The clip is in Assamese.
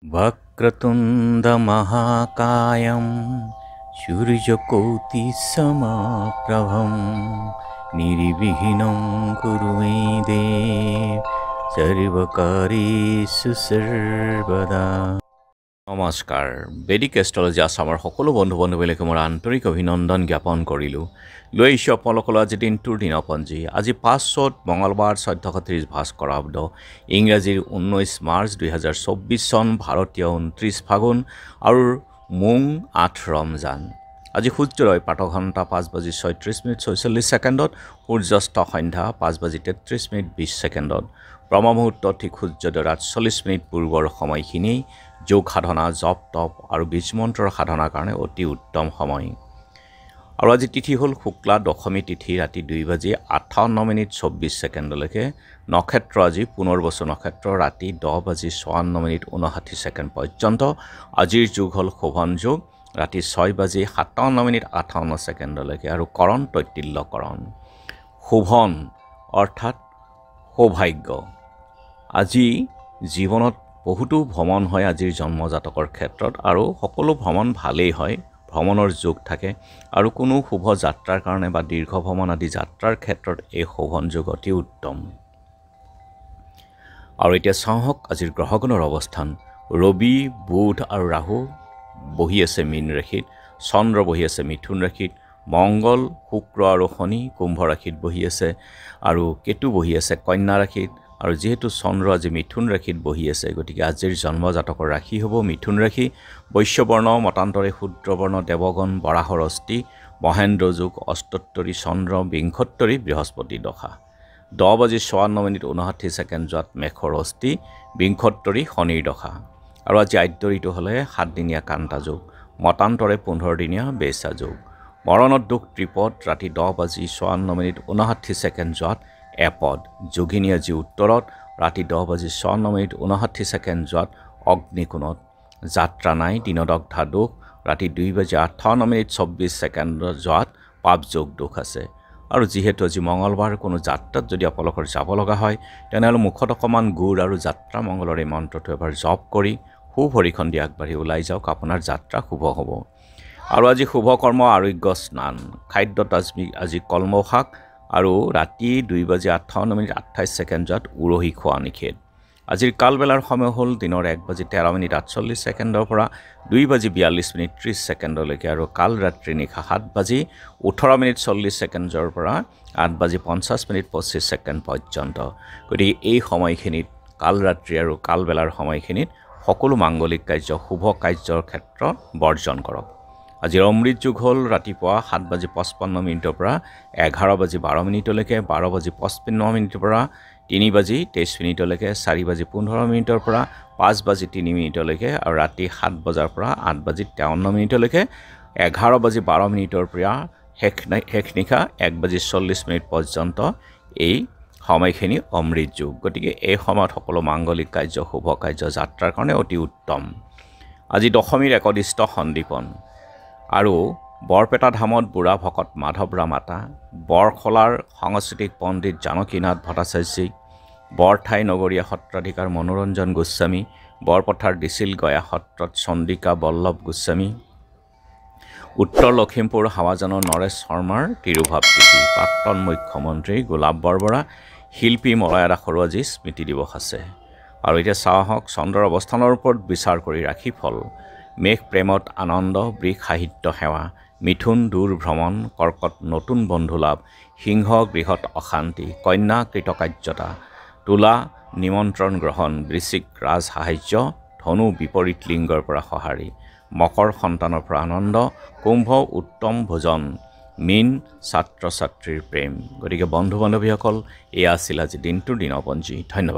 वक्रतुण्डमहाकायं सूर्यकोटिसमप्रभं निर्विघ्नं कुरु मे देव सर्वकार्येषु सर्वदा। নমস্কাৰ। বেদিক এষ্ট্ৰলজি আছামৰ সকলো বন্ধু বান্ধৱীলৈকে মোৰ আন্তৰিক অভিনন্দন জ্ঞাপন কৰিলোঁ। লৈ আহিছোঁ আপোনালোকলৈ আজি দিনটোৰ দিনপঞ্জী। আজি ৫ চ'ত মঙলবাৰ ১৪৩০ ভাস্কৰাব্দ, ইংৰাজীৰ ১৯ মাৰ্চ ২০২৪ চন, ভাৰতীয় ২৯ ফাগুন আৰু মোং ৮ ৰমজান। আজি সূৰ্যোদয় প্ৰাতঃঘণ্টা ৫:৩৬:৪৬, সূৰ্যাস্ত সন্ধ্যা ৫:৩৩:২০। ব্ৰহ্মমুহূৰ্ত ঠিক সূৰ্যোদয়ৰ ৪৮ পূৰ্বৰ সময়খিনি যোগ সাধনা, জপ তপ আৰু বীজমন্ত্ৰৰ সাধনাৰ কাৰণে অতি উত্তম সময়। আৰু আজি তিথি হ'ল শুক্লা দশমী তিথি, ৰাতি ২:৫৮:২৪ নক্ষত্ৰ আজি পুনৰ্বসু নক্ষত্ৰ, ৰাতি 10:৫৪:৫৯ পৰ্যন্ত। আজিৰ যুগ হ'ল শোভন যুগ, ৰাতি 6:৫৭:৫৮ আৰু কৰণ তৈতিল্যকৰণ। শোভন অৰ্থাৎ সৌভাগ্য। আজি জীৱনত বহুতো ভ্ৰমণ হয় আজিৰ জন্মজাতকৰ ক্ষেত্ৰত, আৰু সকলো ভ্ৰমণ ভালেই হয়, ভ্ৰমণৰ যোগ থাকে। আৰু কোনো শুভ যাত্ৰাৰ কাৰণে বা দীৰ্ঘ ভ্ৰমণ আদি যাত্ৰাৰ ক্ষেত্ৰত এই শোভন যুগ অতি উত্তম। আৰু এতিয়া চাওক আজিৰ গ্ৰহগণৰ অৱস্থান। ৰবি, বুধ আৰু ৰাহু বহি আছে মীন ৰাশিত, চন্দ্ৰ বহি আছে মিথুন ৰাশিত, মংগল, শুক্ৰ আৰু শনি কুম্ভ ৰাশিত বহি আছে, আৰু কেতু বহি আছে কন্যা ৰাশিত। আৰু যিহেতু চন্দ্ৰ আজি মিথুন ৰাশিত বহি আছে, গতিকে আজিৰ জন্মজাতকৰ ৰাশি হ'ব মিথুন ৰাশি। বৈশ্যবৰ্ণ, মতান্তৰে শূদ্ৰবৰ্ণ, দেৱগণ, বৰাহৰ অস্থি, মহেন্দ্ৰ যোগ, অষ্টোত্তৰী চন্দ্ৰ, বিংশোত্তৰী বৃহস্পতি দশা। 10:৫৪:৫৯ যোৱাত মেঘৰ অস্থি, বিংশোত্তৰী শনিৰ দশা। আৰু আজি আদ্য ঋতু হ'লে 7 দিনীয়া কান্তা যোগ, মতান্তৰে 15 দিনীয়া বেচা যোগ। মৰণত দুখ ত্ৰিপদ, ৰাতি 10:৫৪:৫৯ যোৱাত এপদ। যোগিনী আজি উত্তৰত, ৰাতি 10:৫৪:৫৯ যোৱাত অগ্নিকোণত। যাত্ৰা নাই, দিনত অগ্ধা দোষ, ৰাতি 2:৫৮:২৪ যোৱাত পাপযোগ দোষ আছে। আৰু যিহেতু আজি মঙলবাৰ, কোনো যাত্ৰাত যদি আপোনালোকৰ যাব লগা হয়, তেনেহ'লে মুখত অকণমান গুড় আৰু যাত্ৰা মংগলৰ এই মন্ত্ৰটো এবাৰ জপ কৰি সুভৰিখন দি আগবাঢ়ি ওলাই যাওক, আপোনাৰ যাত্ৰা শুভ হ'ব। আৰু আজি শুভ কৰ্ম আৰোগ্য স্নান, খাদ্যত আজি কলমৌ শাক, আৰু ৰাতি 2:58:28 যোৱাত উৰহি খোৱা নিষেধ। আজিৰ কালবেলাৰ সময় হ'ল দিনৰ 1:13:48 পৰা 2:42:30, আৰু কাল ৰাত্ৰি নিশা 7:18:40 পৰা 8:50:25 পৰ্যন্ত। গতিকে এই সময়খিনিত, কাল ৰাত্ৰি আৰু কালবেলাৰ সময়খিনিত সকলো মাংগলিক কাৰ্য, শুভ কাৰ্যৰ ক্ষেত্ৰত বৰ্জন কৰক। আজিৰ অমৃত যুগ হ'ল ৰাতিপুৱা 7:55 পৰা 11:12, 12:55 পৰা 3:23, 4:15 পৰা 5:03, আৰু ৰাতি 7 বজাৰ পৰা 8:53, 11:12 পৰা শেষ নিশা 1:40 পৰ্যন্ত এই সময়খিনি অমৃত যুগ। গতিকে এই সময়ত সকলো মাংগলিক কাৰ্য, শুভ কাৰ্য, যাত্ৰাৰ কাৰণে অতি উত্তম। আজি দশমীৰ একদিষ্ট সন্দীপন, আৰু বৰপেটা ধামত বুঢ়া ভকত মাধৱ ৰামাতা, বৰখলাৰ সাংস্কৃতিক পণ্ডিত জানকীনাথ ভট্টাচাৰ্যী, বৰঠাই নগৰীয়া সত্ৰাধিকাৰ মনোৰঞ্জন গোস্বামী, বৰপথাৰ দিছিল গয়া সত্ৰত চন্দিকা বল্লভ গোস্বামী, উত্তৰ লখিমপুৰ হাৱাজানৰ নৰেশ শৰ্মাৰ তিৰুভাৱ তিথি, প্ৰাক্তন মুখ্যমন্ত্ৰী গোলাপ বৰবৰা, শিল্পী মলয়া দাসৰো আজি স্মৃতি দিৱস আছে। আৰু এতিয়া চাওক চন্দ্ৰৰ অৱস্থানৰ ওপৰত বিচাৰ কৰি ৰাশিফল। মেঘ প্ৰেমত আনন্দ, বৃষ সাহিত্য সেৱা, মিথুন দূৰ ভ্ৰমণ, কৰ্কট নতুন বন্ধু লাভ, সিংহ গৃহত অশান্তি, কন্যা কৃতকাৰ্যতা, তুলা নিমন্ত্ৰণ গ্ৰহণ, বৃশ্চিক ৰাজ সাহায্য, ধনু বিপৰীত লিংগৰ পৰা সঁহাৰি, মকৰ সন্তানৰ পৰা আনন্দ, কুম্ভ উত্তম ভোজন, মীন ছাত্ৰ ছাত্ৰীৰ প্ৰেম। গতিকে বন্ধু বান্ধৱীসকল, এয়া আছিল আজি দিনটোৰ দিনপঞ্জী। ধন্যবাদ।